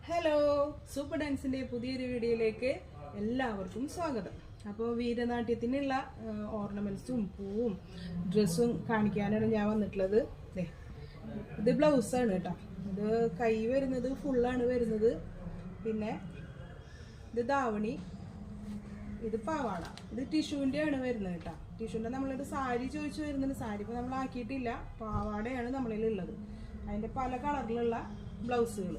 Hello, super ഡാൻസിൻ്റെ പുതിയൊരു വീഡിയോയിലേക്ക് എല്ലാവർക്കും സ്വാഗതം. അപ്പോൾ വീരനാട്യത്തിനുള്ള ഓർണമെൻറ്റ്സും പൂവും ഡ്രസ്സും കാണിക്കാനാണ് ഞാൻ വന്നിട്ടുള്ളത്. ഇത് ബ്ലൗസാണ് കേട്ടോ. ഇത് കൈ വരുന്നത് ഫുള്ളാണ് വരുന്നത്. പിന്നെ ഇത് ദാവണി, ഇത് പാവാട, ഇത് ടിഷ്യൂൻ്റെ ആണ് വരുന്നത് കേട്ടോ. ടിഷ്യൂൻ്റെ നമ്മളിത് സാരി ചോദിച്ചു വരുന്നുണ്ട്. സാരി ഇപ്പോൾ നമ്മൾ ആക്കിയിട്ടില്ല, പാവാടയാണ് നമ്മളിലുള്ളത്. അതിൻ്റെ പല കളറിലുള്ള ബ്ലൗസുകൾ.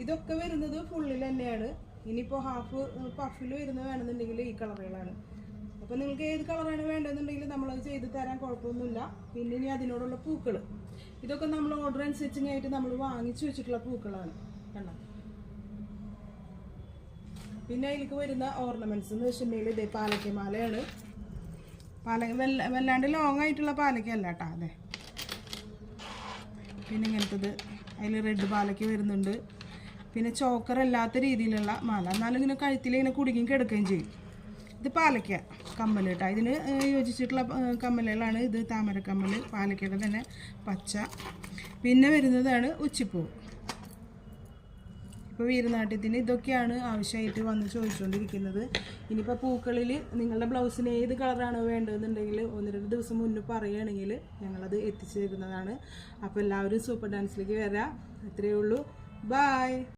ഇതൊക്കെ വരുന്നത് ഫുള്ളിൽ തന്നെയാണ്. ഇനിയിപ്പോൾ ഹാഫ് പഫിൽ വരുന്നത് വേണമെന്നുണ്ടെങ്കിൽ ഈ കളറുകളാണ്. അപ്പോൾ നിങ്ങൾക്ക് ഏത് കളറാണ് വേണ്ടതെന്നുണ്ടെങ്കിൽ നമ്മളത് ചെയ്ത് തരാൻ കുഴപ്പമൊന്നുമില്ല. പിന്നെ ഇനി അതിനോടുള്ള പൂക്കൾ, ഇതൊക്കെ നമ്മൾ ഓർഡർ അനുസരിച്ചായിട്ട് നമ്മൾ വാങ്ങിച്ചു വെച്ചിട്ടുള്ള പൂക്കളാണ് കണ്ടോ. പിന്നെ അതിലേക്ക് വരുന്ന ഓർണമെൻറ്റ്സ് എന്ന് വെച്ചിട്ടുണ്ടെങ്കിൽ ഇതേ പാലക്കമാലയാണ്. വല്ലാണ്ട് ലോങ് ആയിട്ടുള്ള പാലക്കല്ല കേട്ടോ. അതെ, പിന്നെ ഇങ്ങനത്തത് അതിൽ റെഡ് പാലയ്ക്ക് വരുന്നുണ്ട്. പിന്നെ ചോക്കർ അല്ലാത്ത രീതിയിലുള്ള മാല, എന്നാലും ഇങ്ങനെ കഴുത്തിൽ ഇങ്ങനെ കുടുങ്ങി കിടക്കുകയും ചെയ്യും. ഇത് പാലയ്ക്ക കമ്മൽ കേട്ടോ. ഇതിന് യോജിച്ചിട്ടുള്ള കമ്മലുകളാണ്. ഇത് താമരക്കമ്മൽ, പാലയ്ക്കൊക്കെ തന്നെ പച്ച. പിന്നെ വരുന്നതാണ് ഉച്ചിപ്പൂവ്. ഇപ്പോൾ വീരനാട്യത്തിന് ഇതൊക്കെയാണ് ആവശ്യമായിട്ട് വന്ന് ചോദിച്ചുകൊണ്ടിരിക്കുന്നത്. ഇനിയിപ്പോൾ പൂക്കളിൽ നിങ്ങളുടെ ബ്ലൗസിന് ഏത് കളറാണോ വേണ്ടതെന്നുണ്ടെങ്കിൽ 1-2 ദിവസം മുന്നേ പറയുകയാണെങ്കിൽ ഞങ്ങളത് എത്തിച്ചു തരുന്നതാണ്. അപ്പോൾ എല്ലാവരും സൂപ്പർ ഡാൻസിലേക്ക് വരാം. അത്രയേ ഉള്ളൂ. ബൈ.